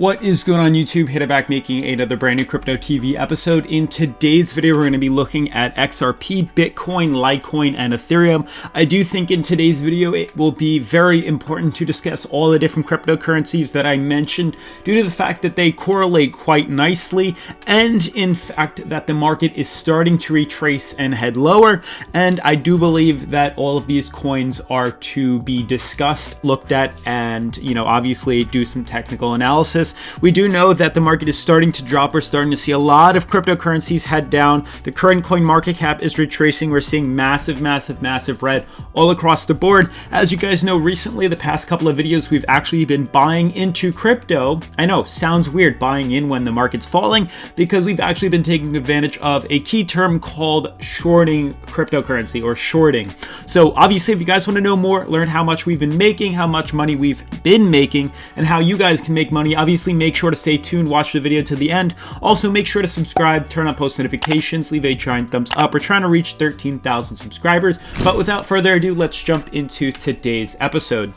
What is going on YouTube? Hit it back making another brand new Crypto TV episode. In today's video, we're going to be looking at XRP, Bitcoin, Litecoin, and Ethereum. I do think in today's video, it will be very important to discuss all the different cryptocurrencies that I mentioned due to the fact that they correlate quite nicely and in fact that the market is starting to retrace and head lower. And I do believe that all of these coins are to be discussed, looked at, and obviously do some technical analysis. We do know that the market is starting to drop. We're starting to see a lot of cryptocurrencies head down. The current coin market cap is retracing. We're seeing massive red all across the board. As you guys know, recently, the past couple of videos, we've actually been buying into crypto. I know, sounds weird buying in when the market's falling, because we've actually been taking advantage of a key term called shorting cryptocurrency, or shorting. So obviously, if you guys want to know more, learn how much we've been making, how much money we've been making, and how you guys can make money, obviously make sure to stay tuned, watch the video to the end. Also, make sure to subscribe, turn on post notifications, leave a giant thumbs up. We're trying to reach 13,000 subscribers. But without further ado, let's jump into today's episode.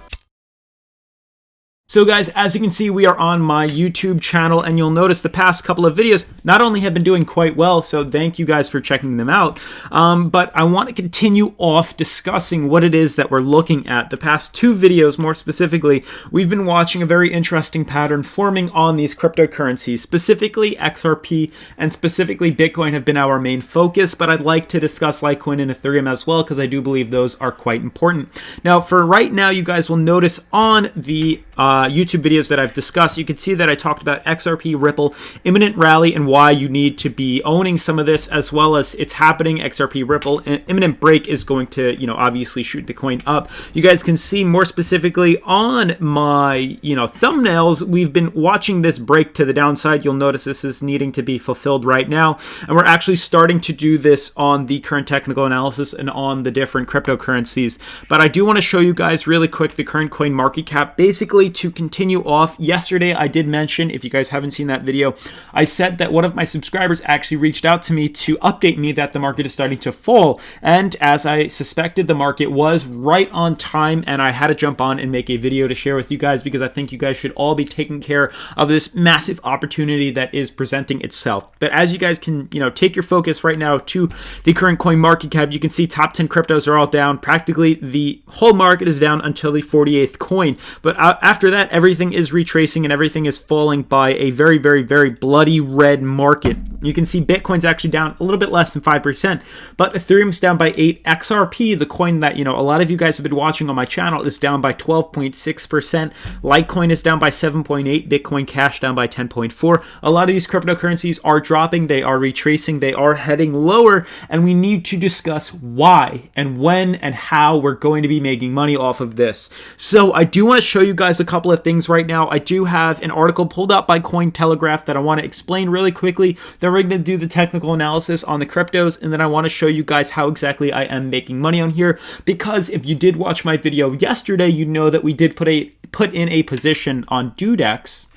So guys, as you can see, we are on my YouTube channel, and you'll notice the past couple of videos not only have been doing quite well, so thank you guys for checking them out, but I want to continue off discussing what it is that we're looking at. The past two videos, more specifically, we've been watching a very interesting pattern forming on these cryptocurrencies. Specifically, XRP and specifically Bitcoin have been our main focus, but I'd like to discuss Litecoin and Ethereum as well, because I do believe those are quite important. Now, for right now, you guys will notice on the YouTube videos that I've discussed, you can see that I talked about XRP, Ripple, imminent rally, and why you need to be owning some of this, as well as it's happening. XRP, Ripple, imminent break is going to, obviously shoot the coin up. You guys can see more specifically on my, thumbnails, we've been watching this break to the downside. You'll notice this is needing to be fulfilled right now, and we're actually starting to do this on the current technical analysis and on the different cryptocurrencies. But I do want to show you guys really quick the current coin market cap, basically to continue off. Yesterday, I did mention, if you guys haven't seen that video, I said that one of my subscribers actually reached out to me to update me that the market is starting to fall. And as I suspected, the market was right on time, and I had to jump on and make a video to share with you guys, because I think you guys should all be taking care of this massive opportunity that is presenting itself. But as you guys can, take your focus right now to the current coin market cap, you can see top 10 cryptos are all down. Practically the whole market is down until the 48th coin. But after that, everything is retracing and everything is falling by a very bloody red market. You can see Bitcoin's actually down a little bit less than 5%, but Ethereum's down by 8%. XRP, the coin that, a lot of you guys have been watching on my channel, is down by 12.6%. Litecoin is down by 7.8%. Bitcoin Cash down by 10.4%. A lot of these cryptocurrencies are dropping. They are retracing. They are heading lower, and we need to discuss why and when and how we're going to be making money off of this. So I do want to show you guys a couple of things right now. I do have an article pulled up by Cointelegraph that I want to explain really quickly. Then we're going to do the technical analysis on the cryptos, and then I want to show you guys how exactly I am making money on here, because if you did watch my video yesterday, you know that we did put in a position on DueDEX.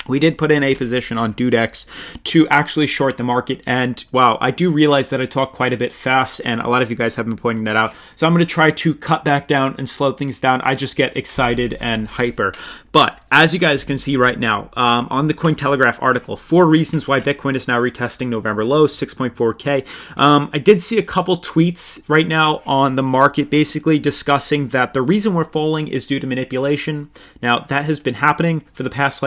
We did put in a position on DueDEX to actually short the market, and wow, I do realize that I talk quite a bit fast, and a lot of you guys have been pointing that out. So I'm going to try to cut back down and slow things down. I just get excited and hyper. But as you guys can see right now, on the Cointelegraph article, 4 reasons why Bitcoin is now retesting November lows, 6.4K. I did see a couple tweets right now on the market basically discussing that the reason we're falling is due to manipulation. Now, that has been happening for the past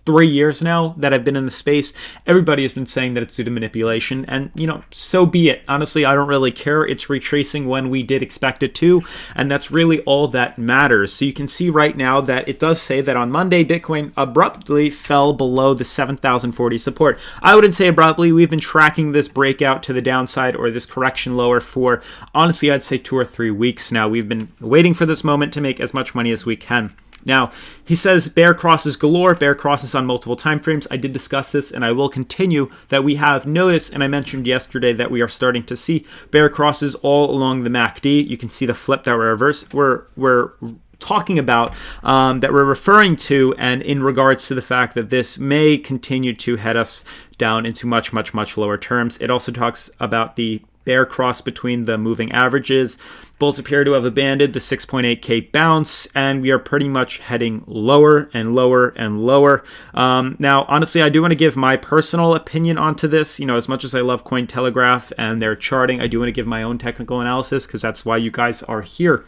3 years now that I've been in the space. Everybody has been saying that it's due to manipulation, and so be it. Honestly, I don't really care. It's retracing when we did expect it to, and that's really all that matters. So you can see right now that it does say that on Monday, Bitcoin abruptly fell below the 7,040 support. I wouldn't say abruptly. We've been tracking this breakout to the downside, or this correction lower, for honestly, I'd say 2 or 3 weeks now. We've been waiting for this moment to make as much money as we can. Now, he says bear crosses galore, bear crosses on multiple time frames. I did discuss this, and I will continue that we have noticed, and I mentioned yesterday that we are starting to see bear crosses all along the MACD. You can see the flip that we're talking about, that we're referring to, and in regards to the fact that this may continue to head us down into much lower terms. It also talks about the bear cross between the moving averages. Bulls appear to have abandoned the 6.8K bounce, and we are pretty much heading lower and lower and lower. Now, honestly, I do want to give my personal opinion onto this. You know, as much as I love Cointelegraph and their charting, I do want to give my own technical analysis because that's why you guys are here.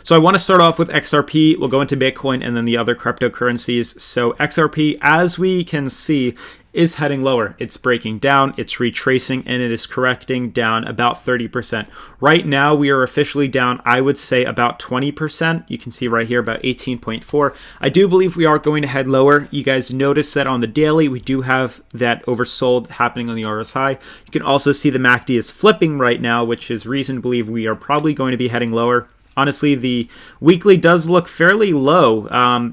So I want to start off with XRP. We'll go into Bitcoin and then the other cryptocurrencies. So XRP, as we can see, is heading lower. It's breaking down, it's retracing, and it is correcting down about 30%. Right now, we are officially down, I would say, about 20%. You can see right here, about 18.4. I do believe we are going to head lower. You guys notice that on the daily, we do have that oversold happening on the RSI. You can also see the MACD is flipping right now, which is reason to believe we are probably going to be heading lower. Honestly, the weekly does look fairly low.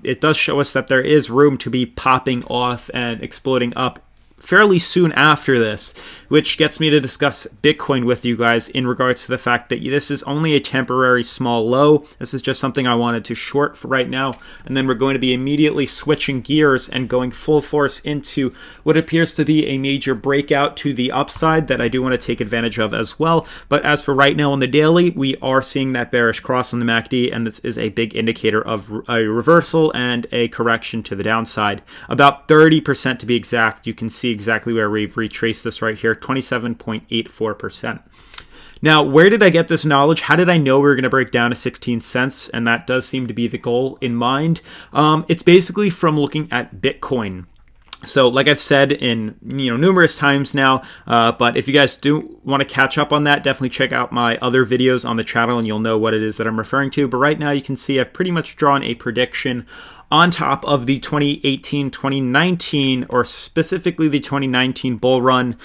It does show us that there is room to be popping off and exploding up fairly soon after this, which gets me to discuss Bitcoin with you guys in regards to the fact that this is only a temporary small low. This is just something I wanted to short for right now, and then we're going to be immediately switching gears and going full force into what appears to be a major breakout to the upside that I do want to take advantage of as well. But as for right now on the daily, we are seeing that bearish cross on the MACD, and this is a big indicator of a reversal and a correction to the downside. About 30% to be exact. You can see exactly where we've retraced this right here, 27.84%. Now, where did I get this knowledge? How did I know we were going to break down to 16 cents? And that does seem to be the goal in mind. It's basically from looking at Bitcoin. So like I've said in numerous times now, but if you guys do want to catch up on that, definitely check out my other videos on the channel and you'll know what it is that I'm referring to. But right now you can see I've pretty much drawn a prediction on top of the 2018-2019, or specifically the 2019 bull run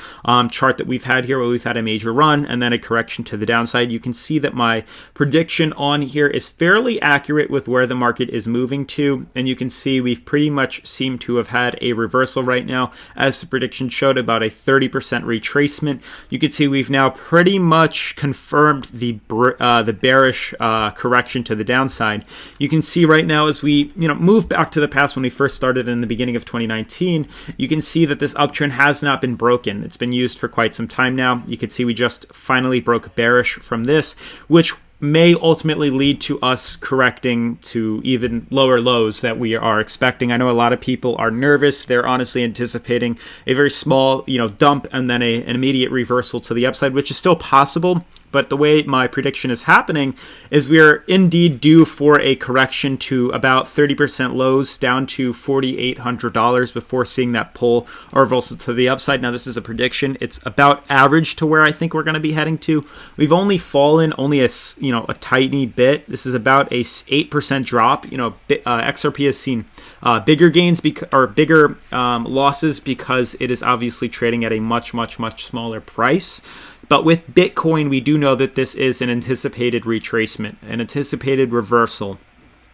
chart that we've had here, where we've had a major run and then a correction to the downside. You can see that my prediction on here is fairly accurate with where the market is moving to, and you can see we've pretty much seemed to have had a reversal right now, as the prediction showed, about a 30% retracement. You can see we've now pretty much confirmed the bearish correction to the downside. You can see right now as we move back to the past when we first started in the beginning of 2019, you can see that this uptrend has not been broken. It's been used for quite some time now. You can see we just finally broke bearish from this, which may ultimately lead to us correcting to even lower lows that we are expecting. I know a lot of people are nervous. They're honestly anticipating a very small, dump and then an immediate reversal to the upside, which is still possible. But the way my prediction is happening is we are indeed due for a correction to about 30% lows down to $4,800 before seeing that pull or reversal to the upside. Now, this is a prediction. It's about average to where I think we're going to be heading to. We've only fallen a tiny bit. This is about a 8% drop. XRP has seen bigger gains or bigger losses because it is obviously trading at a much, much, much smaller price. But with Bitcoin, we do know that this is an anticipated retracement, an anticipated reversal,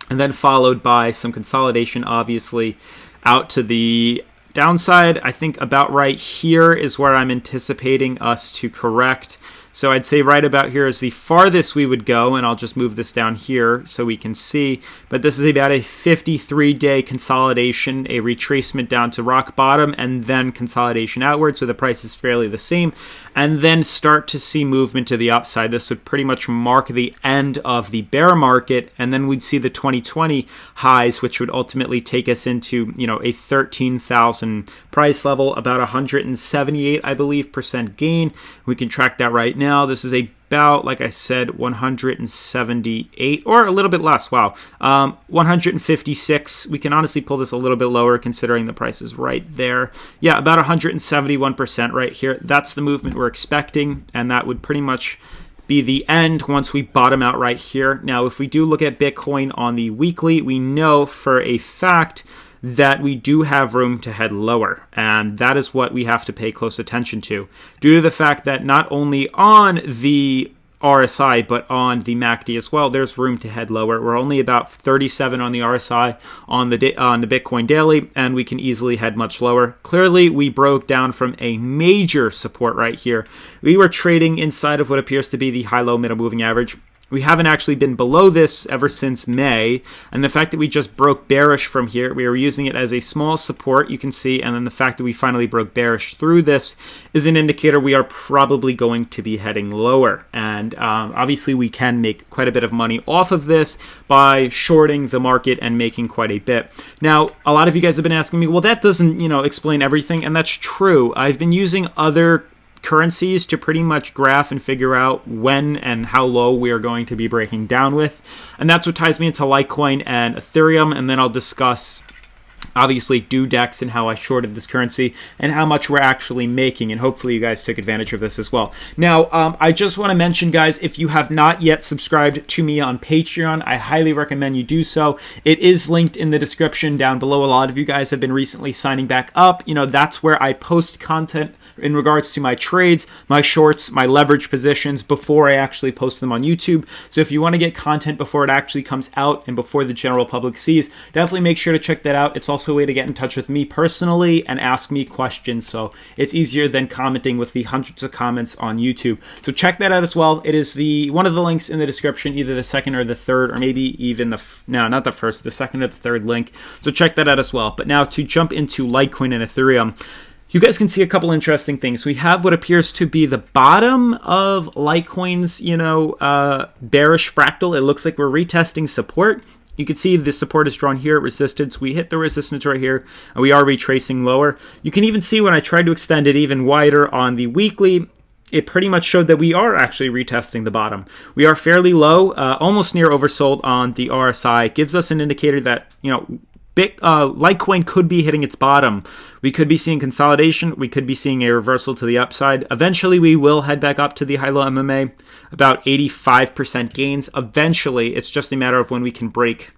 and then followed by some consolidation, obviously, out to the downside. I think about right here is where I'm anticipating us to correct. So I'd say right about here is the farthest we would go, and I'll just move this down here so we can see. But this is about a 53-day consolidation, a retracement down to rock bottom, and then consolidation outward, so the price is fairly the same, and then start to see movement to the upside. This would pretty much mark the end of the bear market, and then we'd see the 2020 highs, which would ultimately take us into a 13,000 price level, about 178, I believe, percent gain. We can track that right now. This is about, like I said, 178 or a little bit less. Wow. 156. We can honestly pull this a little bit lower considering the price is right there. Yeah, about 171% right here. That's the movement we're expecting, and that would pretty much be the end once we bottom out right here. Now, if we do look at Bitcoin on the weekly, we know for a fact that we do have room to head lower, and that is what we have to pay close attention to, due to the fact that not only on the RSI but on the MACD as well, there's room to head lower. We're only about 37 on the RSI on the Bitcoin daily, and we can easily head much lower. Clearly, we broke down from a major support right here. We were trading inside of what appears to be the high-low middle moving average. we haven't actually been below this ever since May, and the fact that we just broke bearish from here, we were using it as a small support, you can see, and then the fact that we finally broke bearish through this is an indicator we are probably going to be heading lower. And obviously we can make quite a bit of money off of this by shorting the market and making quite a bit. Now, a lot of you guys have been asking me, well, that doesn't, explain everything, and that's true. I've been using other currencies to pretty much graph and figure out when and how low we are going to be breaking down with, and that's what ties me into Litecoin and Ethereum. And then I'll discuss obviously DueDEX and how I shorted this currency and how much we're actually making, and hopefully you guys took advantage of this as well. Now, I just want to mention, guys, if you have not yet subscribed to me on Patreon, I highly recommend you do so. It is linked in the description down below. A lot of you guys have been recently signing back up. That's where I post content in regards to my trades, my shorts, my leverage positions before I actually post them on YouTube. So if you want to get content before it actually comes out and before the general public sees, definitely make sure to check that out. It's also a way to get in touch with me personally and ask me questions. So it's easier than commenting with the hundreds of comments on YouTube. So check that out as well. It is one of the links in the description, either the second or the third, or maybe even the second or the third link. So check that out as well. But now to jump into Litecoin and Ethereum, you guys can see a couple interesting things. We have what appears to be the bottom of Litecoin's, bearish fractal. It looks like we're retesting support. You can see the support is drawn here at resistance. We hit the resistance right here, and we are retracing lower. You can even see when I tried to extend it even wider on the weekly, it pretty much showed that we are actually retesting the bottom. We are fairly low, almost near oversold on the RSI. It gives us an indicator that, Litecoin could be hitting its bottom. We could be seeing consolidation. We could be seeing a reversal to the upside. Eventually, we will head back up to the high-low MMA, about 85% gains. Eventually, it's just a matter of when we can break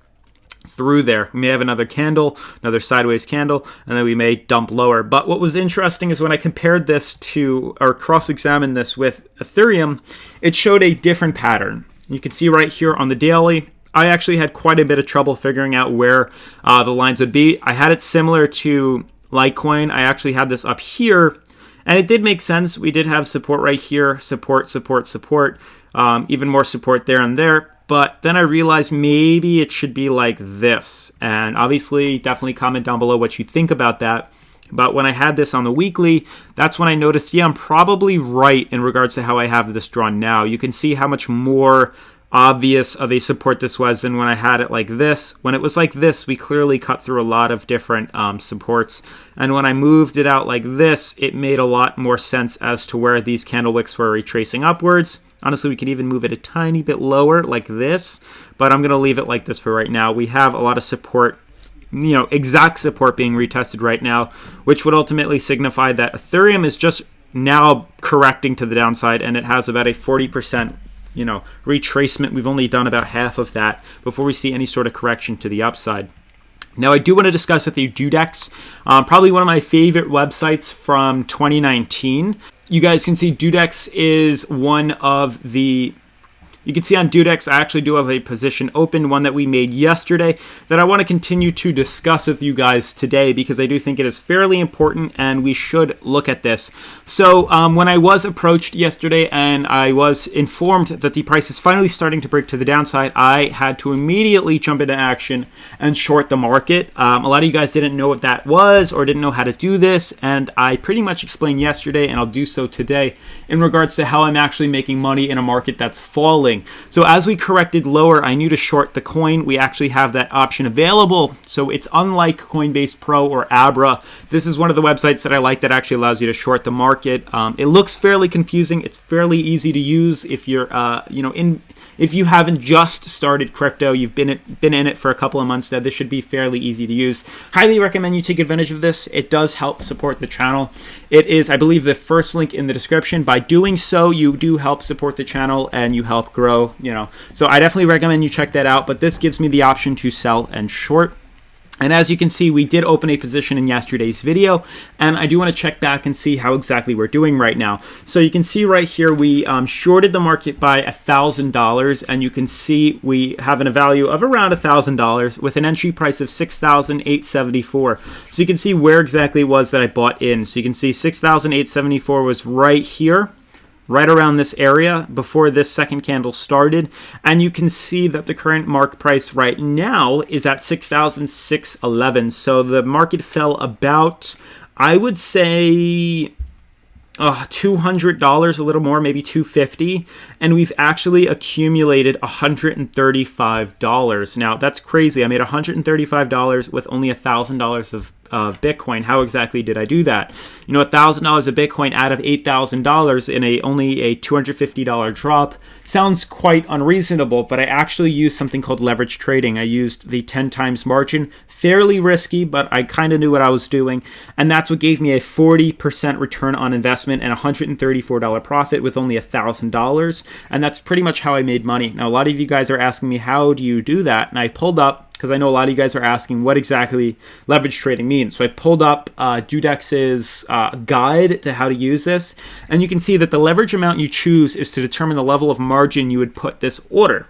through there. We may have another candle, another sideways candle, and then we may dump lower. But what was interesting is when I compared this to, or cross-examined this with Ethereum, it showed a different pattern. You can see right here on the daily, I actually had quite a bit of trouble figuring out where the lines would be. I had it similar to Litecoin. I actually had this up here, and it did make sense. We did have support right here, support, even more support there and there. But then I realized maybe it should be like this. And obviously, definitely comment down below what you think about that. But when I had this on the weekly, that's when I noticed, I'm probably right in regards to how I have this drawn now. You can see how much more obvious of a support this was than when I had it like this. When it was like this, we clearly cut through a lot of different supports. And when I moved it out like this, it made a lot more sense as to where these candle wicks were retracing upwards. Honestly, we could even move it a tiny bit lower like this, but I'm going to leave it like this for right now. We have a lot of support, exact support being retested right now, which would ultimately signify that Ethereum is just now correcting to the downside, and it has about a 40% retracement. We've only done about half of that before we see any sort of correction to the upside. Now, I do want to discuss with you DueDEX, probably one of my favorite websites from 2019. You guys can see DueDEX is one of the... You can see on DueDEX, I actually do have a position open, one that we made yesterday, that I want to continue to discuss with you guys today because I do think it is fairly important and we should look at this. So when I was approached yesterday and I was informed that the price is finally starting to break to the downside, I had to immediately jump into action and short the market. A lot of you guys didn't know what that was or didn't know how to do this, and I pretty much explained yesterday, and I'll do so today, in regards to how I'm actually making money in a market that's falling. So as we corrected lower, I knew to short the coin. We actually have that option available. So it's unlike Coinbase Pro or ABRA. This is one of the websites that I like that actually allows you to short the market. It looks fairly confusing. It's fairly easy to use if you're, if you haven't just started crypto, you've been in it for a couple of months now, this should be fairly easy to use. Highly recommend you take advantage of this. It does help support the channel. It is, I believe, the first link in the description. By doing so, you do help support the channel and you help grow, So I definitely recommend you check that out, but this gives me the option to sell and short. And as you can see, we did open a position in yesterday's video, and I do want to check back and see how exactly we're doing right now. So you can see right here, we shorted the market by $1,000, and you can see we have a value of around $1,000 with an entry price of $6,874. So you can see where exactly it was that I bought in. So you can see $6,874 was right here. right around this area before this second candle started, and you can see that the current mark price right now is at 6,611. So the market fell about, I would say, $200, a little more, maybe $250, and we've actually accumulated $135. Now that's crazy. I made $135 with only $1,000 of Bitcoin. How exactly did I do that? You know, $1,000 of Bitcoin out of $8,000 in only a $250 drop sounds quite unreasonable, but I actually used something called leverage trading. I used the 10 times margin, fairly risky, but I kind of knew what I was doing, and that's what gave me a 40% return on investment and $134 profit with only $1,000, and that's pretty much how I made money. Now, a lot of you guys are asking me, how do you do that? And I pulled up, because I know a lot of you guys are asking what exactly leverage trading means. So I pulled up DueDEX's guide to how to use this, and you can see that the leverage amount you choose is to determine the level of margin you would put this order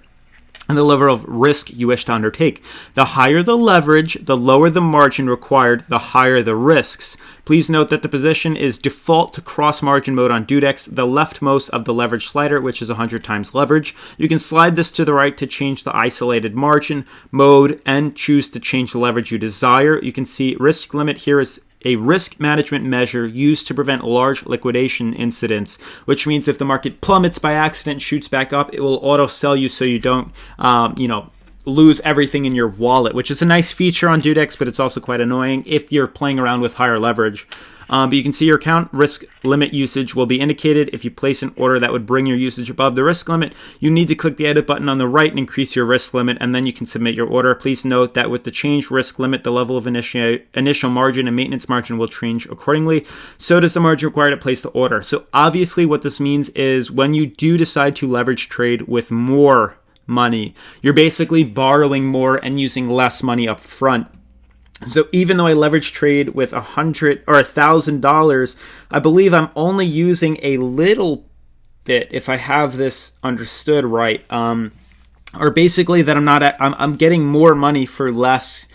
and the level of risk you wish to undertake. The higher the leverage, the lower the margin required, the higher the risks. Please note that the position is default to cross margin mode on DueDEX, the leftmost of the leverage slider, which is 100 times leverage. You can slide this to the right to change the isolated margin mode and choose to change the leverage you desire. You can see risk limit here is a risk management measure used to prevent large liquidation incidents, which means if the market plummets by accident, shoots back up, it will auto sell you so you don't, lose everything in your wallet, which is a nice feature on DueDEX, but it's also quite annoying if you're playing around with higher leverage. But you can see your account risk limit usage will be indicated. If you place an order that would bring your usage above the risk limit, you need to click the edit button on the right and increase your risk limit, and then you can submit your order. Please note that with the change risk limit, the level of initial margin and maintenance margin will change accordingly. So does the margin required to place the order. So obviously what this means is when you do decide to leverage trade with more money, you're basically borrowing more and using less money up front. So even though I leverage trade with $100 or $1,000, I believe I'm only using a little bit, if I have this understood right, or basically that I'm getting more money for less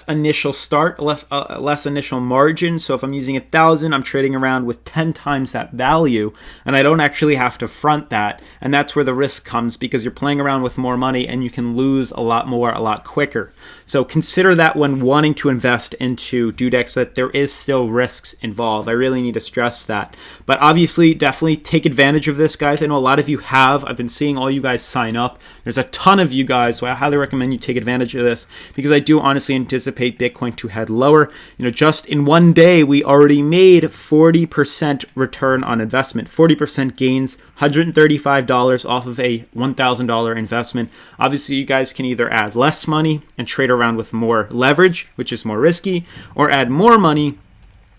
initial start, less initial margin. So if I'm using 1,000, I'm trading around with 10 times that value, and I don't actually have to front that. And that's where the risk comes, because you're playing around with more money and you can lose a lot more, a lot quicker. So consider that when wanting to invest into DueDEX, that there is still risks involved. I really need to stress that. But obviously, definitely take advantage of this, guys. I know a lot of you have. I've been seeing all you guys sign up. There's a ton of you guys, so I highly recommend you take advantage of this, because I do honestly anticipate Bitcoin to head lower. You know, just in one day, we already made 40% return on investment, 40% gains, $135 off of a $1,000 investment. Obviously, you guys can either add less money and trade around with more leverage, which is more risky, or add more money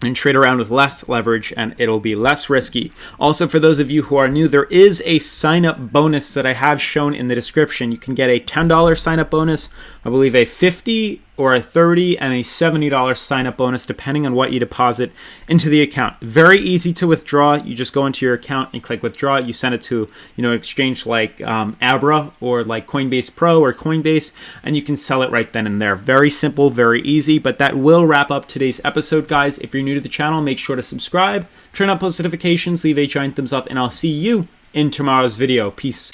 and trade around with less leverage, and it'll be less risky. Also, for those of you who are new, there is a sign-up bonus that I have shown in the description. You can get a $10 sign-up bonus, I believe a $50 or a $30 and a $70 sign-up bonus, depending on what you deposit into the account. Very easy to withdraw. You just go into your account and click withdraw. You send it to, an exchange like ABRA or like Coinbase Pro or Coinbase, and you can sell it right then and there. Very simple, very easy. But that will wrap up today's episode, guys. If you're new to the channel, make sure to subscribe, turn on post notifications, leave a giant thumbs up, and I'll see you in tomorrow's video. Peace.